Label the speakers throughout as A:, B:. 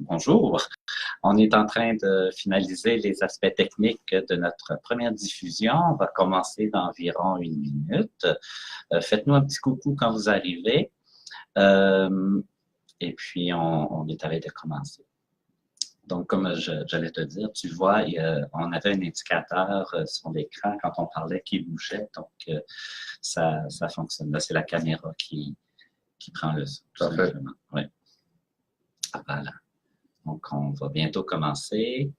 A: Bonjour. On est en train de finaliser les aspects techniques de notre première diffusion. On va commencer dans environ 1 minute. Faites-nous un petit coucou quand vous arrivez. Et puis, on est à l'aise de commencer. Donc, comme j'allais te dire, tu vois, on avait un indicateur sur l'écran quand on parlait qui bougeait. Donc, ça fonctionne. Là, c'est la caméra qui prend le son, tout simplement. Oui. Voilà. Donc, on va bientôt commencer.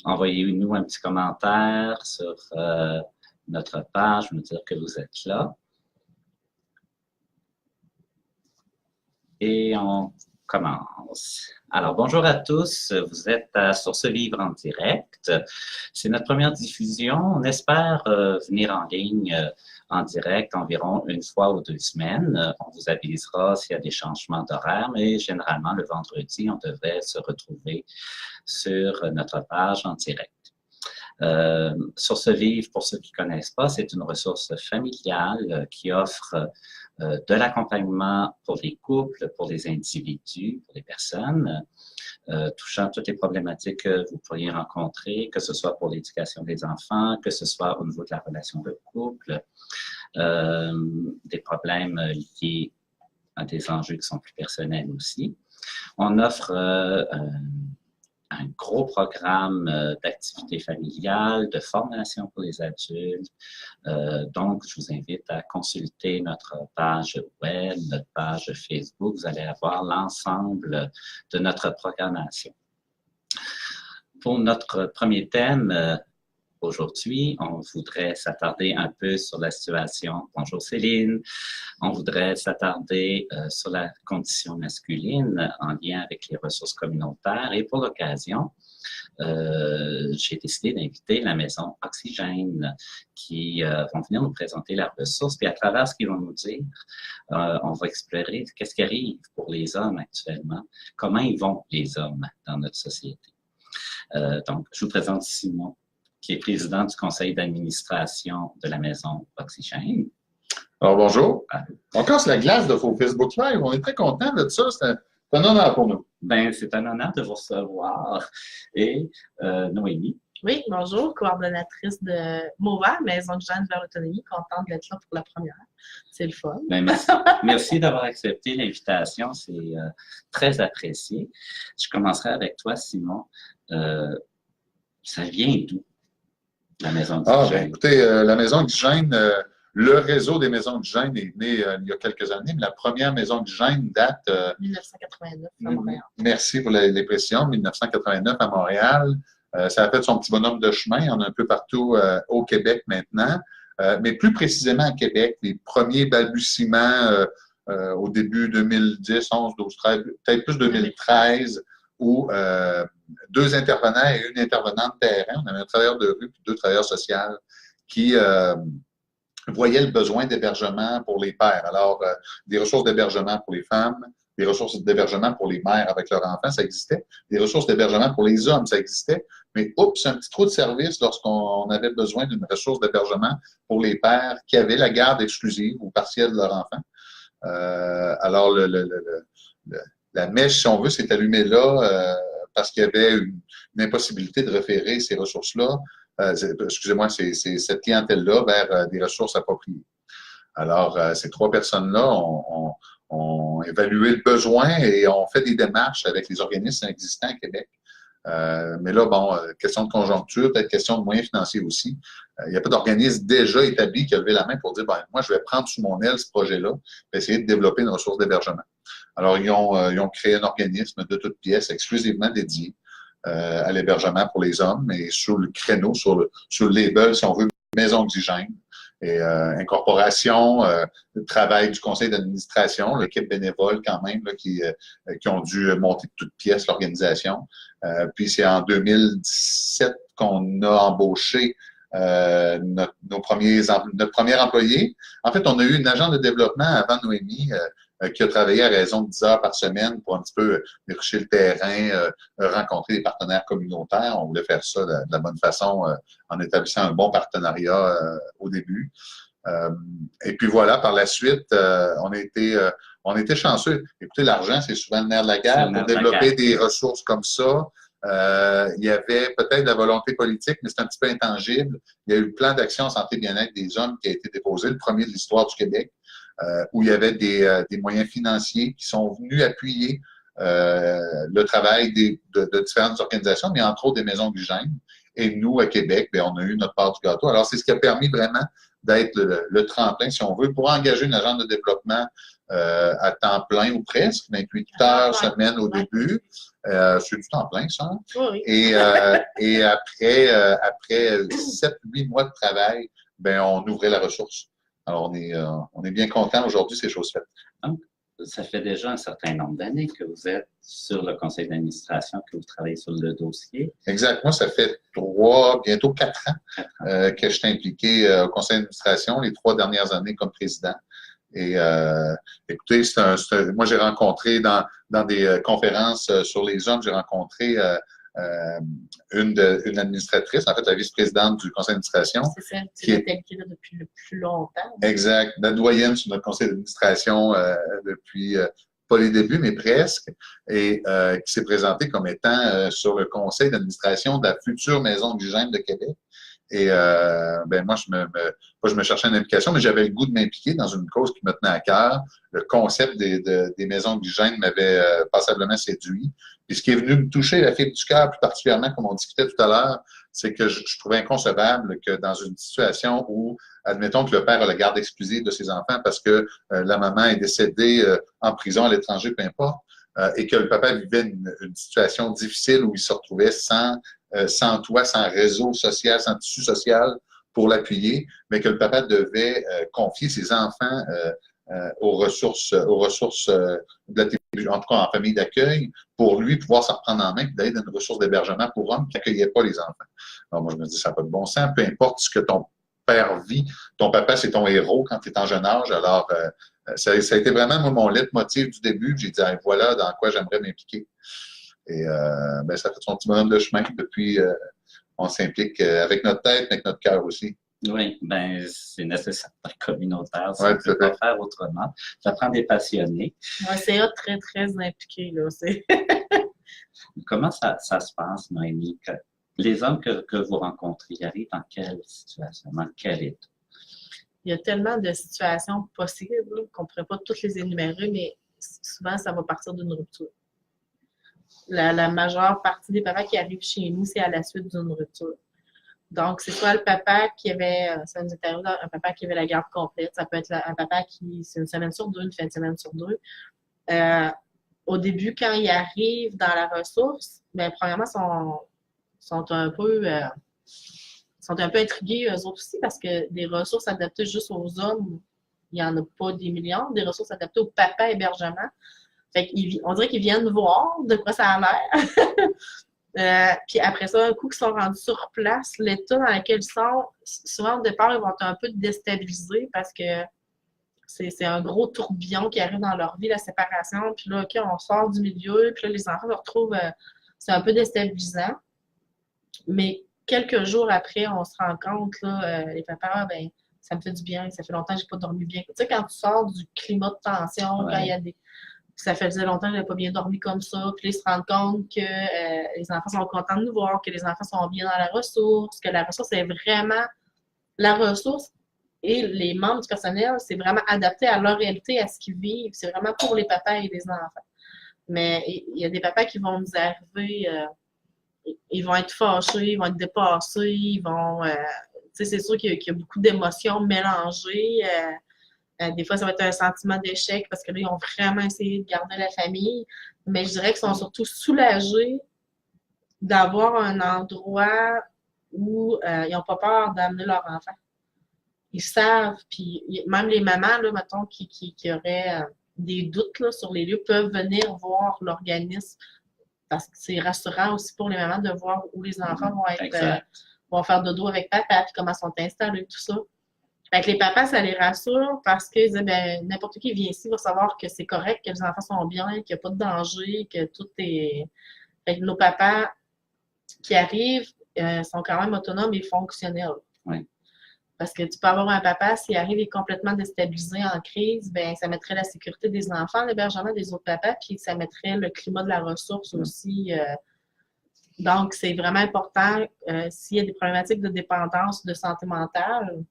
A: Envoyez-nous un petit commentaire sur notre page, nous dire que vous êtes là. Et on commence. Alors, bonjour à tous. Vous êtes à Source Livre en direct. C'est notre première diffusion. On espère venir en ligne en direct environ 1 fois ou 2 semaines. On vous avisera s'il y a des changements d'horaire, mais généralement, le vendredi, on devrait se retrouver sur notre page en direct. Source Vive, pour ceux qui ne connaissent pas, c'est une ressource familiale qui offre de l'accompagnement pour les couples, pour les individus, pour les personnes, touchant toutes les problématiques que vous pourriez rencontrer, que ce soit pour l'éducation des enfants, que ce soit au niveau de la relation de couple, des problèmes liés à des enjeux qui sont plus personnels aussi. On offre un gros programme d'activités familiales, de formation pour les adultes. Donc, je vous invite à consulter notre page web, notre page Facebook. Vous allez avoir l'ensemble de notre programmation. Pour notre premier thème, aujourd'hui, on voudrait s'attarder un peu sur la situation. Bonjour Céline. On voudrait s'attarder sur la condition masculine en lien avec les ressources communautaires. Et pour l'occasion, j'ai décidé d'inviter la Maison Oxygène qui vont venir nous présenter leurs ressources. Puis à travers ce qu'ils vont nous dire, on va explorer qu'est-ce qui arrive pour les hommes actuellement, comment ils vont les hommes dans notre société. Donc, je vous présente Simon, qui est président du conseil d'administration de la Maison Oxygène.
B: Alors, bonjour. On casse la glace de vos Facebook Live. On est très contents de ça. C'est un honneur pour nous.
A: Bien, c'est un honneur de vous recevoir. Et Noémie.
C: Oui, bonjour, coordonnatrice de MOVA, Maison Oxygène vers l'autonomie. Contente d'être là pour la première. C'est le fun.
A: Bien, merci. Merci d'avoir accepté l'invitation. C'est très apprécié. Je commencerai avec toi, Simon. Ça vient d'où? La Maison Oxygène.
B: Écoutez, la Maison Oxygène, le réseau des Maisons Oxygène est né il y a quelques années, mais la première Maison Oxygène date…
C: 1989 à Montréal.
B: Merci pour les précisions. 1989 à Montréal. Ça a fait son petit bonhomme de chemin. Il y en a un peu partout au Québec maintenant. Mais plus précisément à Québec, les premiers balbutiements au début 2010, 11, 12, 13, peut-être plus 2013, où 2 intervenants et une intervenante de terrain, on avait un travailleur de rue et 2 travailleurs sociaux qui voyaient le besoin d'hébergement pour les pères. Alors, des ressources d'hébergement pour les femmes, des ressources d'hébergement pour les mères avec leurs enfants, ça existait. Des ressources d'hébergement pour les hommes, ça existait. Mais oups, un petit trou de service lorsqu'on avait besoin d'une ressource d'hébergement pour les pères qui avaient la garde exclusive ou partielle de leur enfant. Alors, la mèche, si on veut, s'est allumée là parce qu'il y avait une impossibilité de référer ces ressources-là, excusez-moi, cette clientèle-là vers des ressources appropriées. Alors, ces 3 personnes-là ont évalué le besoin et ont fait des démarches avec les organismes existants à Québec. Mais là, bon, question de conjoncture, peut-être question de moyens financiers aussi. Il n'y a pas d'organisme déjà établi qui a levé la main pour dire, ben, moi, je vais prendre sous mon aile ce projet-là et essayer de développer une ressource d'hébergement. Alors, ils ont créé un organisme de toutes pièces exclusivement dédié à l'hébergement pour les hommes et sur le créneau, sur le label, si on veut, Maison Oxygène. Et incorporation, le travail du conseil d'administration, l'équipe bénévole quand même, là, qui ont dû monter de toutes pièces l'organisation. Puis c'est en 2017 qu'on a embauché notre premier employé. En fait, on a eu une agent de développement avant Noémie qui a travaillé à raison de 10 heures par semaine pour un petit peu vérifier le terrain, rencontrer des partenaires communautaires. On voulait faire ça de la bonne façon en établissant un bon partenariat au début. Et puis voilà, par la suite, on a été chanceux. Écoutez, l'argent, c'est souvent le nerf de la guerre. Pour développer des ressources comme ça, il y avait peut-être de la volonté politique, mais c'est un petit peu intangible. Il y a eu le plan d'action santé bien-être des hommes qui a été déposé, le premier de l'histoire du Québec, où il y avait des moyens financiers qui sont venus appuyer le travail de différentes organisations, mais entre autres des maisons d'hygiène. Et nous, à Québec, bien, on a eu notre part du gâteau. Alors, c'est ce qui a permis vraiment d'être le tremplin, si on veut, pour engager une agence de développement à temps plein ou presque, 28 heures semaine au début. C'est du temps plein, ça.
C: Oui.
B: Et après 7-8 mois de travail, ben, on ouvrait la ressource. Alors, on est bien content aujourd'hui, c'est chose faite.
A: Donc, ça fait déjà un certain nombre d'années que vous êtes sur le conseil d'administration, que vous travaillez sur le dossier.
B: Exact. Moi, ça fait bientôt 4 ans que je suis impliqué au conseil d'administration, les 3 dernières années comme président. Et écoutez, moi, j'ai rencontré dans des conférences sur les hommes, j'ai rencontré une administratrice, en fait, la vice-présidente du conseil d'administration.
C: C'est celle qui est impliquée depuis le plus longtemps.
B: Exact. La doyenne sur notre conseil d'administration depuis pas les débuts, mais presque, et qui s'est présentée comme étant sur le conseil d'administration de la future maison d'hygiène de Québec. Et ben moi, je me cherchais une implication, mais j'avais le goût de m'impliquer dans une cause qui me tenait à cœur. Le concept des maisons d'hygiène m'avait passablement séduit. Puis ce qui est venu me toucher la fibre du cœur, plus particulièrement, comme on discutait tout à l'heure, c'est que je trouvais inconcevable que dans une situation où, admettons que le père a la garde exclusive de ses enfants parce que la maman est décédée en prison à l'étranger, peu importe, et que le papa vivait une situation difficile où il se retrouvait sans toit, sans réseau social, sans tissu social pour l'appuyer, mais que le papa devait confier ses enfants aux ressources de en tout cas en famille d'accueil, pour lui pouvoir s'en reprendre en main et d'aller dans une ressource d'hébergement pour hommes qui n'accueillaient pas les enfants. Alors moi, je me dis, ça n'a pas de bon sens, peu importe ce que ton père vit, ton papa, c'est ton héros quand tu es en jeune âge. Alors, ça a été vraiment moi, mon leitmotiv du début. J'ai dit, hey, voilà dans quoi j'aimerais m'impliquer. Et ben, ça fait son petit bonhomme de chemin. Depuis, on s'implique avec notre tête, mais avec notre cœur aussi.
A: Oui, ben c'est nécessaire communautaire,
B: ça
A: ne peut pas faire autrement. Ça prend des passionnés.
C: Un CA très, très impliqué, là.
A: Comment ça se passe, Noémie? Les hommes que vous rencontrez, ils arrivent dans quelle situation, dans quel état?
C: Il y a tellement de situations possibles qu'on ne pourrait pas toutes les énumérer, mais souvent, ça va partir d'une rupture. La majeure partie des papas qui arrivent chez nous, c'est à la suite d'une rupture. Donc, c'est soit le papa qui avait, ça nous est arrivé, un papa qui avait la garde complète, ça peut être un papa qui, c'est une semaine sur 2, une fin de semaine sur 2. Au début, quand ils arrivent dans la ressource, bien, premièrement, sont un peu intrigués, eux autres aussi, parce que des ressources adaptées juste aux hommes, il n'y en a pas des millions. Des ressources adaptées au papa hébergement. Fait on dirait qu'ils viennent voir de quoi ça a l'air. Puis après ça, un coup qu'ils sont rendus sur place, l'état dans lequel ils sont, souvent au départ, ils vont être un peu déstabilisés parce que c'est un gros tourbillon qui arrive dans leur vie, la séparation. Puis là, OK, on sort du milieu, puis là, les enfants se retrouvent, c'est un peu déstabilisant. Mais quelques jours après, on se rend compte, là, les papas, ben ça me fait du bien, ça fait longtemps que j'ai pas dormi bien. Tu sais, quand tu sors du climat de tension, quand il y a des... Ça faisait longtemps que je n'avais pas bien dormi comme ça. Puis là, ils se rendent compte que les enfants sont contents de nous voir, que les enfants sont bien dans la ressource, que la ressource est vraiment... La ressource et les membres du personnel, c'est vraiment adapté à leur réalité, à ce qu'ils vivent. C'est vraiment pour les papas et les enfants. Mais il y a des papas qui vont nous arriver... ils vont être fâchés, ils vont être dépassés, ils vont... tu sais, c'est sûr qu'il y a beaucoup d'émotions mélangées. Des fois, ça va être un sentiment d'échec parce que là, ils ont vraiment essayé de garder la famille. Mais je dirais qu'ils sont surtout soulagés d'avoir un endroit où ils n'ont pas peur d'amener leur enfant. Ils savent, puis même les mamans, là, mettons, qui auraient des doutes là, sur les lieux, peuvent venir voir l'organisme parce que c'est rassurant aussi pour les mamans de voir où les enfants vont être, vont faire dodo avec papa, puis comment ils sont installés, tout ça. Fait que les papas, ça les rassure parce qu'ils disent, ben, n'importe qui vient ici va savoir que c'est correct, que les enfants sont bien, qu'il n'y a pas de danger, que tout est... Fait que nos papas qui arrivent sont quand même autonomes et fonctionnels.
A: Oui.
C: Parce que tu peux avoir un papa, s'il arrive et est complètement déstabilisé en crise, ben ça mettrait la sécurité des enfants, l'hébergement des autres papas, puis ça mettrait le climat de la ressource aussi. Donc, c'est vraiment important, s'il y a des problématiques de dépendance, de santé mentale,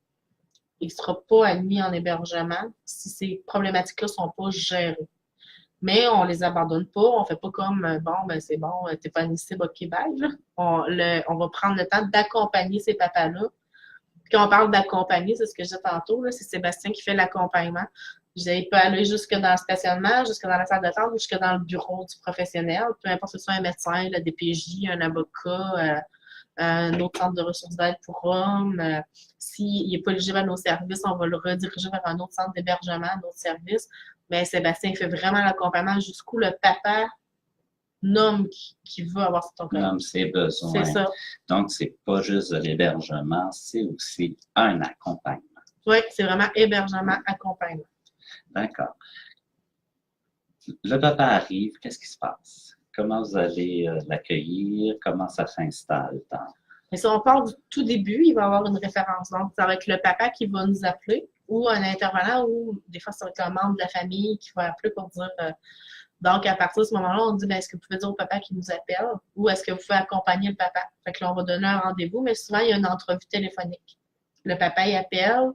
C: il ne sera pas admis en hébergement si ces problématiques-là ne sont pas gérées. Mais on ne les abandonne pas, on ne fait pas comme bon, ben c'est bon, t'es pas admissible, ok, bye. Là. On va prendre le temps d'accompagner ces papas-là. Quand on parle d'accompagner, c'est ce que j'ai tantôt, c'est Sébastien qui fait l'accompagnement. Il peut aller jusque dans le stationnement, jusque dans la salle d'attente, jusque dans le bureau du professionnel, peu importe si c'est un médecin, le DPJ, un avocat, un autre centre de ressources d'aide pour hommes. S'il n'est pas éligible à nos services, on va le rediriger vers un autre centre d'hébergement, un autre service. Mais Sébastien fait vraiment l'accompagnement jusqu'où le papa nomme qui veut avoir cet accompagnement.
A: Nomme ses besoins.
C: C'est ça.
A: Donc, c'est pas juste de l'hébergement, c'est aussi un accompagnement.
C: Oui, c'est vraiment hébergement, accompagnement.
A: D'accord. Le papa arrive, qu'est-ce qui se passe? Comment vous allez l'accueillir? Comment ça s'installe?
C: Mais si on part du tout début, il va y avoir une référence. Donc, ça va être le papa qui va nous appeler ou un intervenant ou des fois, ça va être un membre de la famille qui va appeler pour dire donc, à partir de ce moment-là, on dit est-ce que vous pouvez dire au papa qui nous appelle ou est-ce que vous pouvez accompagner le papa? Fait que là, on va donner un rendez-vous, mais souvent, il y a une entrevue téléphonique. Le papa, il appelle,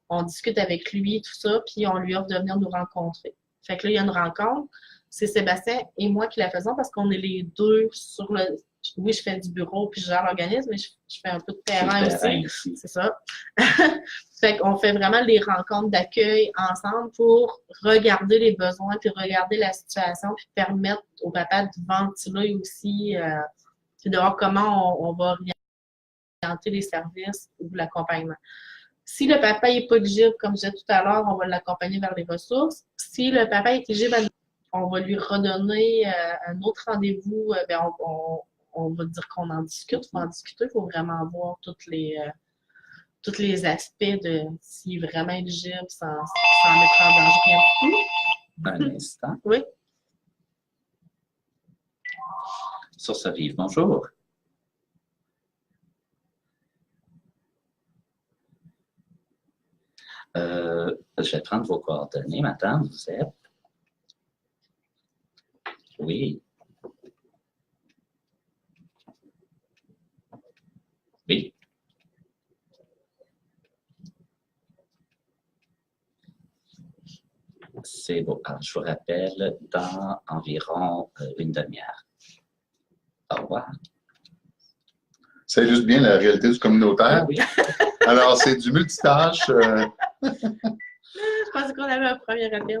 C: on discute avec lui, tout ça, puis on lui offre de venir nous rencontrer. Fait que là, il y a une rencontre. C'est Sébastien et moi qui la faisons parce qu'on est les deux sur le. Oui, je fais du bureau puis je gère l'organisme, mais je fais un peu de terrain aussi. C'est ça. Fait qu'on fait vraiment les rencontres d'accueil ensemble pour regarder les besoins puis regarder la situation puis permettre au papa de ventiler aussi puis de voir comment on va orienter les services ou l'accompagnement. Si le papa n'est pas éligible, comme je disais tout à l'heure, on va l'accompagner vers les ressources. Si le papa est éligible, on va lui redonner un autre rendez-vous. On va dire qu'on en discute. Il faut en discuter. Il faut vraiment voir tous les aspects de s'il est vraiment éligible sans mettre en danger rien du tout.
A: Un instant.
C: Oui.
A: Source Vive, bonjour. Je vais prendre vos coordonnées, madame. Vous êtes? Oui. Oui. C'est beau. Alors, je vous rappelle dans environ une demi-heure. Au revoir.
B: Ça illustre bien la réalité du communautaire.
A: Oui.
B: Alors, c'est du multitâche.
C: Je pensais qu'on avait un premier appel.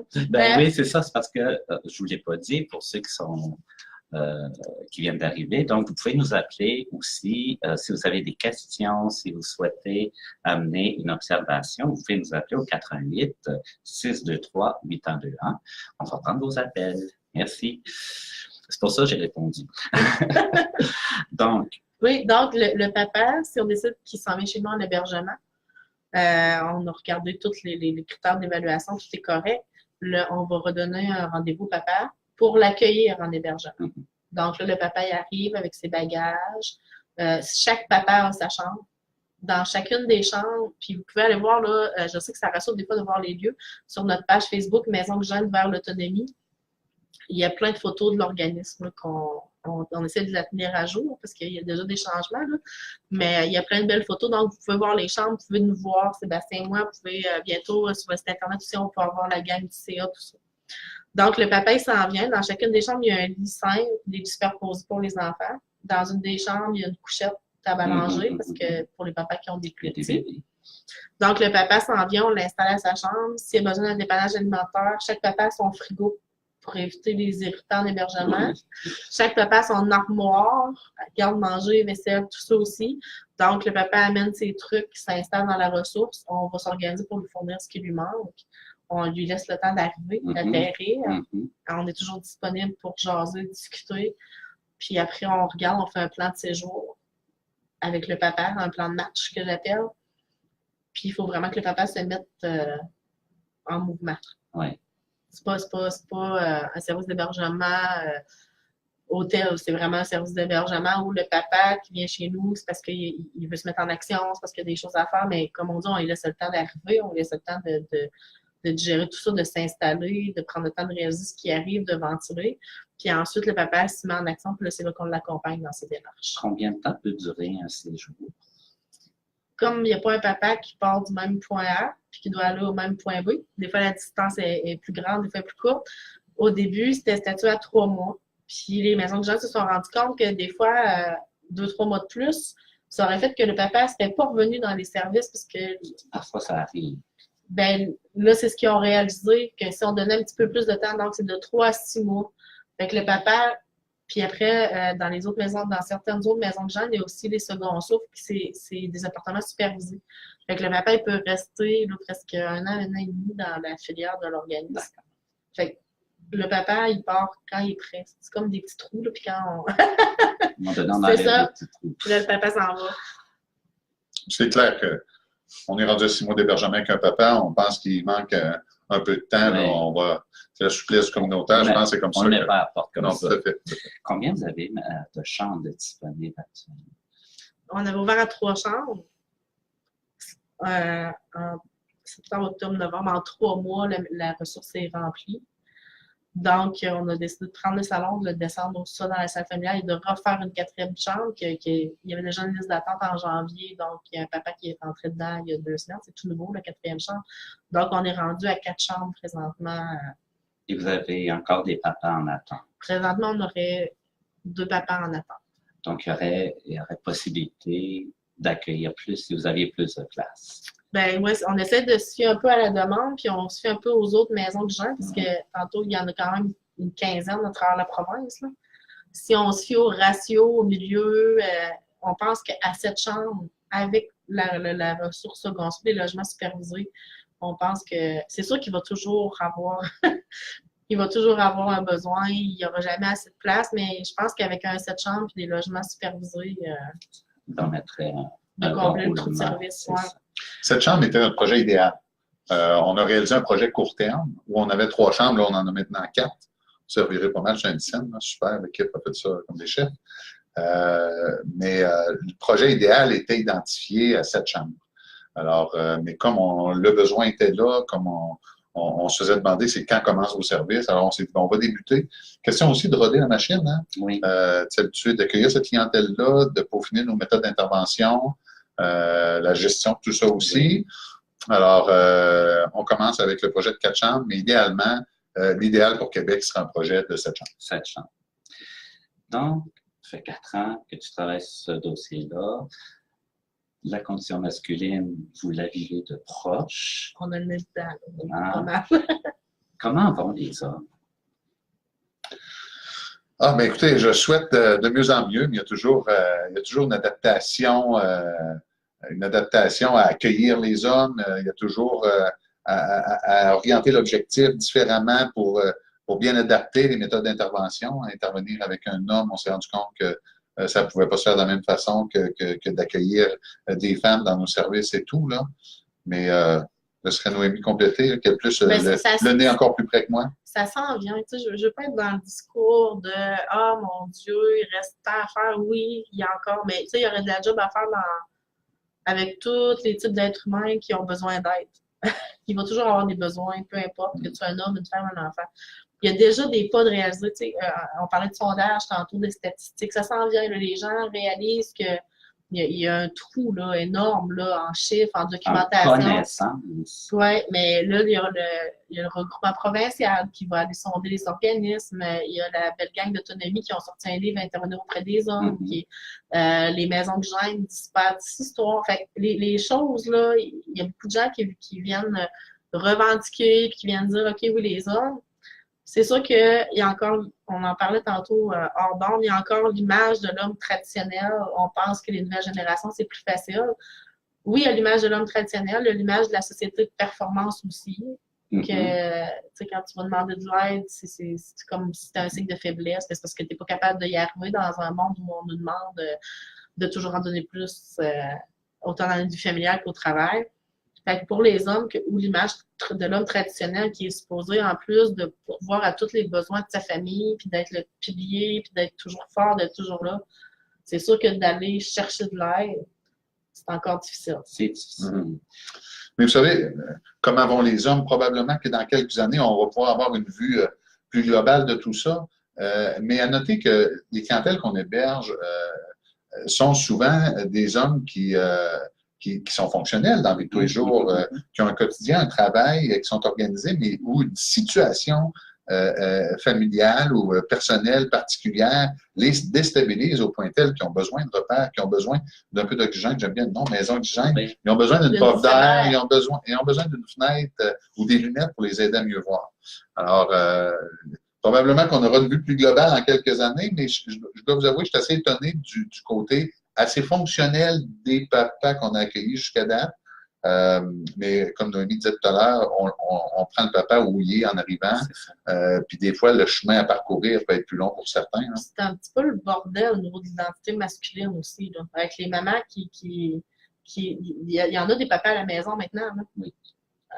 A: Oui, c'est ça. C'est parce que je ne vous l'ai pas dit pour ceux qui viennent d'arriver. Donc, vous pouvez nous appeler aussi si vous avez des questions, si vous souhaitez amener une observation. Vous pouvez nous appeler au 88 623 8121. On va prendre vos appels. Merci. C'est pour ça que j'ai répondu. Donc.
C: Oui, donc le papa, si on décide qu'il s'en vient chez nous en hébergement, on a regardé tous les critères d'évaluation, tout est correct. On va redonner un rendez-vous au papa pour l'accueillir en hébergement. Donc là, le papa il arrive avec ses bagages. Chaque papa a sa chambre. Dans chacune des chambres, puis vous pouvez aller voir, là, je sais que ça rassure des fois de voir les lieux, sur notre page Facebook Maison de Jeunes vers l'autonomie. Il y a plein de photos de l'organisme qu'on essaie de la tenir à jour parce qu'il y a déjà des changements. Là. Mais il y a plein de belles photos. Donc, vous pouvez voir les chambres, vous pouvez nous voir, Sébastien et moi. Vous pouvez bientôt, sur le site Internet aussi, on peut avoir la gamme du CA, tout ça. Donc, le papa, il s'en vient. Dans chacune des chambres, il y a un lit simple, des lits superposés pour les enfants. Dans une des chambres, il y a une couchette table à manger parce que pour les papas qui ont des plus petits. Donc, le papa s'en vient, on l'installe à sa chambre. S'il a besoin d'un dépannage alimentaire, chaque papa a son frigo pour éviter les irritants d'hébergement. Chaque papa a son armoire, garde-manger, vaisselle, tout ça aussi. Donc, le papa amène ses trucs, s'installe dans la ressource. On va s'organiser pour lui fournir ce qui lui manque. On lui laisse le temps d'arriver, d'atterrir. On est toujours disponible pour jaser, discuter. Puis après, on regarde, on fait un plan de séjour avec le papa, un plan de match que j'appelle. Puis il faut vraiment que le papa se mette en mouvement.
A: Oui.
C: C'est pas un service d'hébergement hôtel, c'est vraiment un service d'hébergement où le papa qui vient chez nous, c'est parce qu'il veut se mettre en action, c'est parce qu'il y a des choses à faire, mais comme on dit, on lui laisse le temps d'arriver, on lui laisse le temps de gérer tout ça, de s'installer, de prendre le temps de réaliser ce qui arrive, de ventiler. Puis ensuite, le papa se met en action, puis là, c'est là qu'on l'accompagne dans ses démarches.
A: Combien de temps peut durer un séjour?
C: Comme il n'y a pas un papa qui part du même point A, puis qui doit aller au même point B, des fois la distance est plus grande, des fois plus courte. Au début, c'était statué à 3 mois. Puis les maisons de gens se sont rendus compte que des fois, 2-3 mois de plus, ça aurait fait que le papa ne serait pas revenu dans les services parce que.
A: Parfois, ça arrive.
C: Ben là, c'est ce qu'ils ont réalisé, que si on donnait un petit peu plus de temps, donc c'est de 3 à 6 mois. Fait que le papa, puis après, dans les autres maisons, dans certaines autres maisons de gens, il y a aussi les seconds souffles, puis c'est des appartements supervisés. Fait que le papa, il peut rester là, presque 1 an et demi dans la filière de l'organisme. Fait que le papa, il part quand il est prêt. C'est comme des petits trous, là, puis quand on. C'est ça. Puis là, le papa s'en va.
B: C'est clair qu'on est rendu à 6 mois d'hébergement avec un papa, on pense qu'il manque un peu de temps,
A: oui.
B: Là, c'est la souplesse communautaire, je pense que c'est comme ça.
A: On n'est pas à porte comme
B: non,
A: ça.
B: Tout à fait.
A: Combien vous avez de chambres disponibles actuellement?
C: On avait ouvert à 3 chambres. En septembre, octobre, novembre, en 3 mois, la ressource est remplie. Donc, on a décidé de prendre le salon, de le descendre au sol dans la salle familiale et de refaire une 4e chambre. Il y avait déjà une liste d'attente en janvier, donc il y a un papa qui est rentré dedans il y a 2 semaines. C'est tout nouveau, la 4e chambre. Donc, on est rendu à 4 chambres présentement.
A: Et vous avez encore des papas en attente?
C: Présentement, on aurait 2 papas en attente.
A: Donc, il y aurait possibilité d'accueillir plus si vous aviez plus de place.
C: Ben oui, on essaie de se fier un peu à la demande, puis on se fie un peu aux autres maisons de gens, parce que tantôt, il y en a quand même une quinzaine à travers la province. Là. Si on se fie au ratio, au milieu, on pense qu'à 7 chambres, avec la ressource secondaire, les logements supervisés, on pense que c'est sûr qu'il va toujours avoir il va toujours avoir un besoin, il n'y aura jamais assez de place, mais je pense qu'avec un 7 chambres et des logements supervisés,
A: on permettrait
C: de combler le trou de service. Ouais.
B: Cette chambre était notre projet idéal. On a réalisé un projet court terme où on avait 3 chambres, là on en a maintenant 4. On servirait pas mal chez Saint-Dicenne, super, l'équipe a fait ça comme des chefs. Mais le projet idéal était identifié à 7 chambres. Alors, mais comme le besoin était là, comme on se faisait demander c'est quand commence vos services, alors on s'est dit on va débuter. Question aussi de roder la machine, hein?
A: Oui.
B: D'accueillir cette clientèle-là, de peaufiner nos méthodes d'intervention, la gestion de tout ça aussi. Alors, on commence avec le projet de 4 chambres, mais idéalement, l'idéal pour Québec serait un projet de 7 chambres.
A: 7 chambres. Donc, ça fait 4 ans que tu travailles sur ce dossier-là. La condition masculine, vous la vivez de proche.
C: On a le même temps.
A: Pas mal. Comment vont les hommes?
B: Ah, mais écoutez, je souhaite de mieux en mieux, mais il y a toujours une adaptation à accueillir les hommes. Il y a toujours à orienter l'objectif différemment pour bien adapter les méthodes d'intervention. Intervenir avec un homme, on s'est rendu compte que ça ne pouvait pas se faire de la même façon que d'accueillir des femmes dans nos services et tout, là. Mais ce serait Noémie complétée, qui a plus le nez encore plus près que moi.
C: Ça s'en vient. Tu sais, je ne veux pas être dans le discours de « Ah, mon Dieu, il reste tant à faire. » Oui, il y a encore, mais tu sais, il y aurait de la job à faire avec tous les types d'êtres humains qui ont besoin d'aide. Il va toujours avoir des besoins, peu importe que tu sois un homme, une femme, un enfant. Il y a déjà des pas de réaliser. Tu sais, on parlait de sondage tantôt, des statistiques. Ça s'en vient. Là, les gens réalisent que il y a un trou là, énorme là, en chiffres, en documentation.
A: En connaissance.
C: Oui, mais là, il y a le regroupement provincial qui va aller sonder les organismes. Il y a la belle gang d'autonomie qui ont sorti un livre Intervenir auprès des hommes. Les maisons de gêne disparaissent histoires. Fait que les choses, là, il y a beaucoup de gens qui viennent revendiquer, qui viennent dire OK, oui, les hommes. C'est sûr qu'il y a encore, on en parlait tantôt hors borne, il y a encore l'image de l'homme traditionnel. On pense que les nouvelles générations, c'est plus facile. Oui, il y a l'image de l'homme traditionnel, il y a l'image de la société de performance aussi. Que, tu sais, quand tu vas demander de l'aide, c'est comme si c'était un signe de faiblesse, c'est parce que tu n'es pas capable d'y arriver dans un monde où on nous demande de toujours en donner plus, autant dans la vie familiale qu'au travail. Fait que pour les hommes, ou l'image de l'homme traditionnel qui est supposé, en plus de pourvoir à tous les besoins de sa famille, puis d'être le pilier, puis d'être toujours fort, d'être toujours là, c'est sûr que d'aller chercher de l'aide, c'est encore difficile.
A: C'est difficile.
B: Mais vous savez, comme avant les hommes, probablement que dans quelques années, on va pouvoir avoir une vue plus globale de tout ça. Mais à noter que les clientèles qu'on héberge sont souvent des hommes qui sont fonctionnels dans la vie de tous les jours, qui ont un quotidien, un travail, qui sont organisés, mais où une situation familiale ou personnelle particulière les déstabilise au point tel qu'ils ont besoin de repères, qu'ils ont besoin d'un peu d'oxygène, j'aime bien le nom, maison d'oxygène, ils ont besoin d'une porte d'air, ils ont besoin d'une fenêtre ou des lunettes pour les aider à mieux voir. Alors, probablement qu'on aura une vue plus globale en quelques années, mais je dois vous avouer, je suis assez étonné du côté assez fonctionnel des papas qu'on a accueillis jusqu'à date. Mais comme Noémie disait tout à l'heure, on prend le papa où il est en arrivant, puis des fois, le chemin à parcourir peut être plus long pour certains. Hein.
C: C'est un petit peu le bordel au niveau de l'identité masculine aussi, là, avec les mamans il y en a des papas à la maison maintenant. Là.
A: Oui.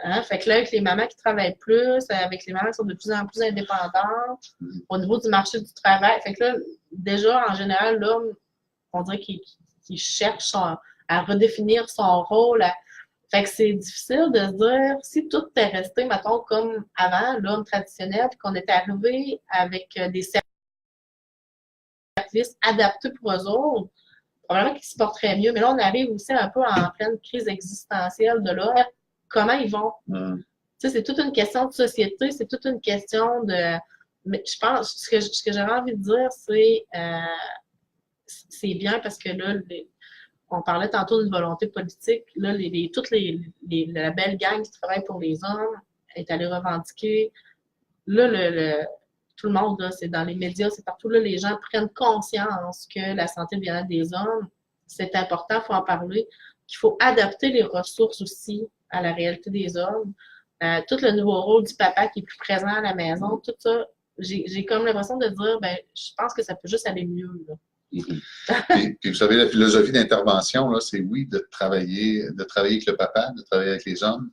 C: Hein? Fait que là, avec les mamans qui travaillent plus, avec les mamans qui sont de plus en plus indépendantes, au niveau du marché du travail, fait que là, déjà, en général, l'homme, on dirait qu'il cherche à redéfinir son rôle. Fait que c'est difficile de se dire, si tout est resté, mettons, comme avant, l'homme traditionnel, puis qu'on était arrivé avec des services adaptés pour eux autres, probablement qu'ils se porteraient mieux. Mais là, on arrive aussi un peu en pleine crise existentielle de là. Comment ils vont? Tu sais, c'est toute une question de société, c'est toute une question de... Mais je pense, ce que j'avais envie de dire, c'est bien parce que là, on parlait tantôt d'une volonté politique. Là, la belle gang qui travaille pour les hommes est allée revendiquer. Là, tout le monde, là, c'est dans les médias, c'est partout, là, les gens prennent conscience que la santé et le bien-être des hommes, c'est important, il faut en parler, qu'il faut adapter les ressources aussi à la réalité des hommes. Tout le nouveau rôle du papa qui est plus présent à la maison, tout ça, j'ai comme l'impression de dire, ben, je pense que ça peut juste aller mieux, là.
B: Puis vous savez, la philosophie d'intervention, là, c'est oui, de travailler avec le papa, de travailler avec les hommes,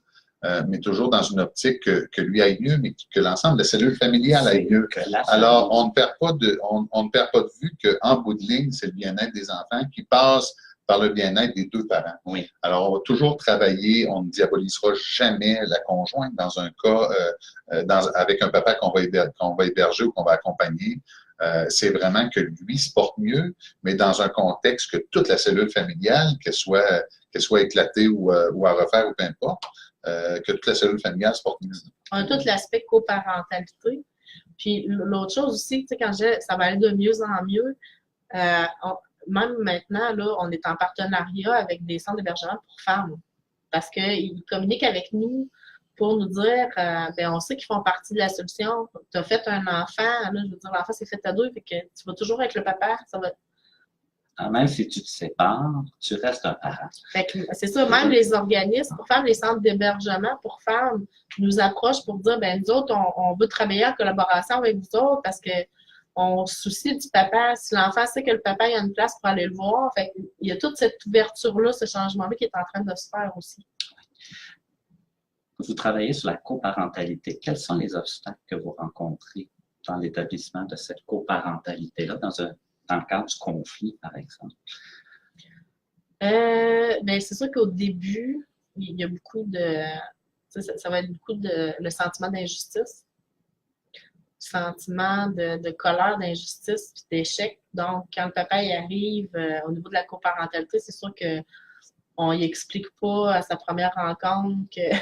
B: mais toujours dans une optique que lui aille mieux, mais que l'ensemble de la cellule familiale aille mieux. Alors, on ne perd pas de vue qu'en bout de ligne, c'est le bien-être des enfants qui passe par le bien-être des deux parents.
A: Oui.
B: Alors, on va toujours travailler, on ne diabolisera jamais la conjointe dans un cas avec un papa qu'on va héberger ou qu'on va accompagner. C'est vraiment que lui se porte mieux, mais dans un contexte que toute la cellule familiale, qu'elle soit éclatée ou à refaire ou peu importe, que toute la cellule familiale se porte mieux.
C: On a tout l'aspect coparentalité. Puis l'autre chose aussi, tu sais, quand ça va aller de mieux en mieux, même maintenant, là, on est en partenariat avec des centres d'hébergement pour femmes parce qu'ils communiquent avec nous pour nous dire, ben on sait qu'ils font partie de la solution. Tu as fait un enfant, là, je veux dire, l'enfant s'est fait à deux, fait que tu vas toujours avec le papa, ça va.
A: Même si tu te sépares, tu restes un parent.
C: Fait que c'est ça, même les organismes pour femmes, les centres d'hébergement pour femmes nous approchent pour dire, ben nous autres, on veut travailler en collaboration avec vous autres parce que on se soucie du papa. Si l'enfant sait que le papa il a une place pour aller le voir, fait il y a toute cette ouverture-là, ce changement-là qui est en train de se faire aussi.
A: Vous travaillez sur la coparentalité. Quels sont les obstacles que vous rencontrez dans l'établissement de cette coparentalité-là, dans le cadre du conflit, par exemple?
C: Ben, c'est sûr qu'au début, il y a beaucoup de... Ça va être beaucoup le sentiment d'injustice, sentiment de colère, d'injustice, puis d'échec. Donc, quand le papa y arrive au niveau de la coparentalité, c'est sûr qu'on n'y explique pas à sa première rencontre que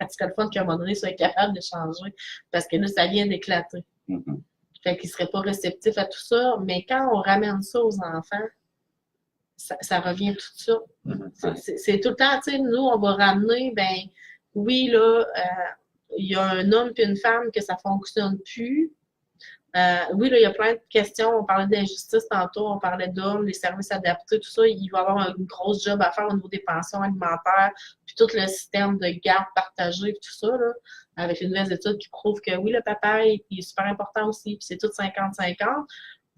C: ça serait le fun qu'à un moment donné, il soit capable de changer, parce que là, ça vient d'éclater. Fait qu'il ne serait pas réceptif à tout ça, mais quand on ramène ça aux enfants, ça revient tout ça. C'est tout le temps, tu sais, nous, on va ramener, ben oui, là, il y a un homme et une femme que ça ne fonctionne plus. Oui, là, il y a plein de questions. On parlait d'injustice tantôt, on parlait d'hommes, les services adaptés, tout ça. Il va y avoir une grosse job à faire au niveau des pensions alimentaires, puis tout le système de garde partagée, tout ça, là, avec les nouvelles études qui prouvent que oui, le papa il est super important aussi, puis c'est tout 50-50.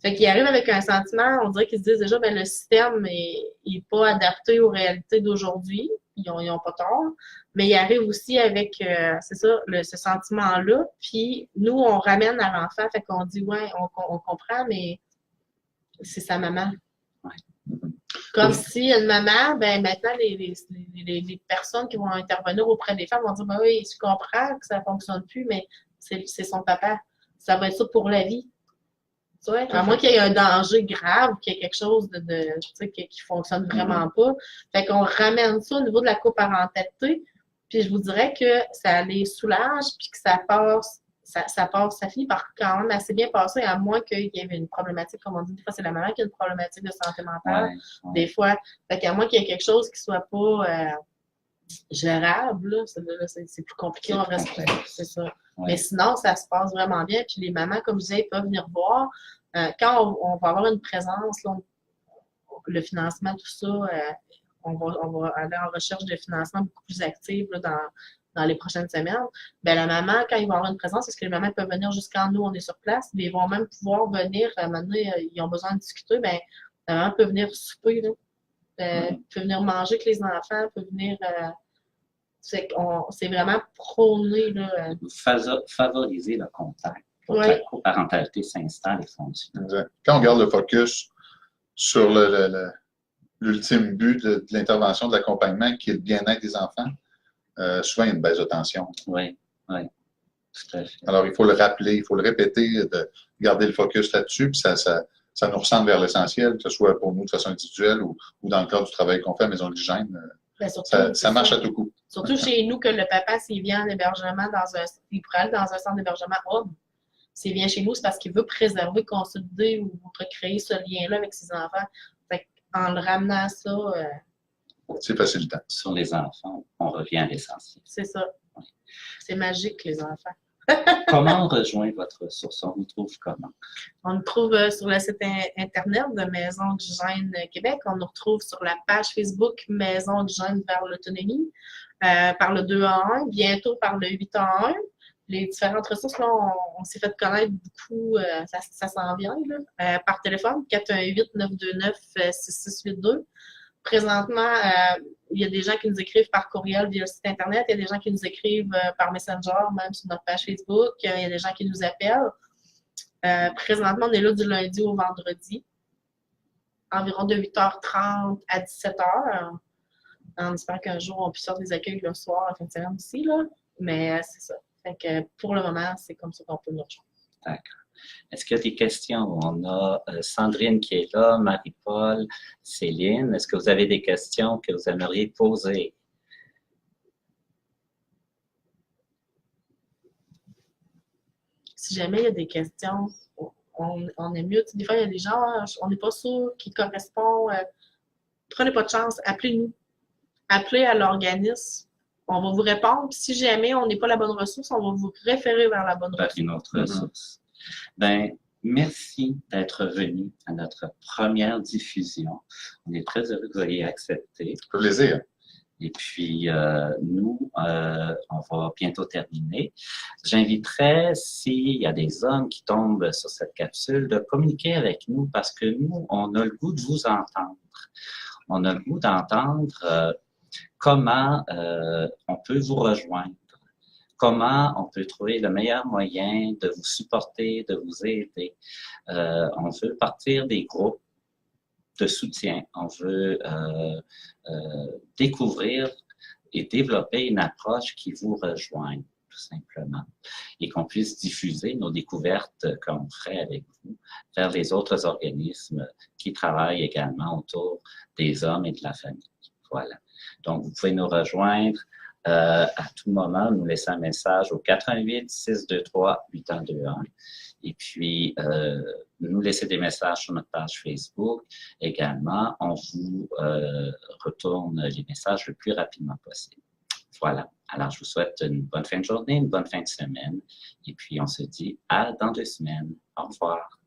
C: Fait qu'il arrive avec un sentiment, on dirait qu'ils se disent déjà, ben le système est pas adapté aux réalités d'aujourd'hui. ils n'ont pas tort. Mais ils arrivent aussi avec, c'est ça, ce sentiment-là. Puis nous, on ramène à l'enfant, fait qu'on dit, ouais, on comprend, mais c'est sa maman.
A: Ouais.
C: Comme si une maman, ben maintenant, les personnes qui vont intervenir auprès des femmes vont dire, ben oui, tu comprends que ça ne fonctionne plus, mais c'est son papa. Ça va être ça pour la vie. Tu vois? À moins qu'il y ait un danger grave, qu'il y ait quelque chose tu sais, qui ne fonctionne vraiment pas. Fait qu'on ramène ça au niveau de la coparentalité. Puis je vous dirais que ça les soulage, puis que ça finit par quand même assez bien passer, à moins qu'il y ait une problématique, comme on dit, des fois c'est la maman qui a une problématique de santé mentale, des fois, fait qu'à moins qu'il y ait quelque chose qui soit pas gérable, là, c'est plus compliqué, on reste, c'est ça. Mais sinon, ça se passe vraiment bien, puis les mamans, comme je disais, ils peuvent venir voir. Quand on va avoir une présence, là, le financement, tout ça, on va aller en recherche de financement beaucoup plus actif là, dans les prochaines semaines. Ben, la maman, quand ils vont avoir une présence, parce que les mamans peuvent venir jusqu'à nous, on est sur place, mais ils vont même pouvoir venir, à un moment donné, ils ont besoin de discuter, ben, la maman peut venir souper, là. Peut venir manger avec les enfants, peut venir... c'est vraiment prôné, là.
A: Favoriser le contact pour que la coparentalité s'installe et fonctionne.
B: Exact. Quand on garde le focus sur l'ultime but de l'intervention de l'accompagnement, qui est le bien-être des enfants, souvent il y a une baisse de tension.
A: Oui, oui, tout à fait.
B: Alors il faut le rappeler, il faut le répéter, de garder le focus là-dessus, puis ça nous ressemble vers l'essentiel, que ce soit pour nous de façon individuelle ou dans le cadre du travail qu'on fait à Maison de l'hygiène.
C: Ben surtout,
B: ça marche à tout coup.
C: Surtout chez nous, que le papa, s'il vient en hébergement il pourrait aller dans un centre d'hébergement homme. S'il vient chez nous, c'est parce qu'il veut préserver, consolider ou recréer ce lien-là avec ses enfants. Fait en le ramenant à ça...
B: c'est facilitant.
A: Sur les enfants, on revient à l'essentiel.
C: C'est ça. Oui. C'est magique, les enfants.
A: Comment on rejoint votre ressource? On vous trouve comment?
C: On nous trouve sur le site Internet de Maison d'hygiène Québec. On nous retrouve sur la page Facebook Maison d'hygiène vers l'autonomie, par le 2 en 1, bientôt par le 8 en 1. Les différentes ressources, là, on s'est fait connaître beaucoup, ça s'en vient, là, par téléphone, 418-929-6682. Présentement, il y a des gens qui nous écrivent par courriel via le site Internet, il y a des gens qui nous écrivent par Messenger, même sur notre page Facebook, il y a des gens qui nous appellent. Présentement, on est là du lundi au vendredi, environ de 8h30 à 17h. On espère qu'un jour, on puisse faire des accueils le soir, la fin de semaine aussi, là. Mais c'est ça. Fait que pour le moment, c'est comme ça qu'on peut nous rejoindre.
A: D'accord. Est-ce qu'il y a des questions? On a Sandrine qui est là, Marie-Paul, Céline. Est-ce que vous avez des questions que vous aimeriez poser?
C: Si jamais il y a des questions, on est mieux. Des fois, il y a des gens, on n'est pas sûr qui correspondent. Prenez pas de chance, appelez-nous. Appelez à l'organisme. On va vous répondre. Puis si jamais on n'est pas la bonne ressource, on va vous référer vers la bonne ressource.
A: Vers une autre ressource. Ben, merci d'être venu à notre première diffusion. On est très heureux que vous ayez accepté.
B: Plaisir.
A: Et puis, nous, on va bientôt terminer. J'inviterais, s'il y a des hommes qui tombent sur cette capsule, de communiquer avec nous parce que nous, on a le goût de vous entendre. On a le goût d'entendre comment on peut vous rejoindre. Comment on peut trouver le meilleur moyen de vous supporter, de vous aider. On veut partir des groupes de soutien. On veut découvrir et développer une approche qui vous rejoigne, tout simplement. Et qu'on puisse diffuser nos découvertes qu'on ferait avec vous vers les autres organismes qui travaillent également autour des hommes et de la famille. Voilà. Donc, vous pouvez nous rejoindre à tout moment, nous laisser un message au 418-623-8121 et puis nous laisser des messages sur notre page Facebook également. On vous retourne les messages le plus rapidement possible. Voilà. Alors, je vous souhaite une bonne fin de journée, une bonne fin de semaine et puis on se dit à dans 2 semaines. Au revoir.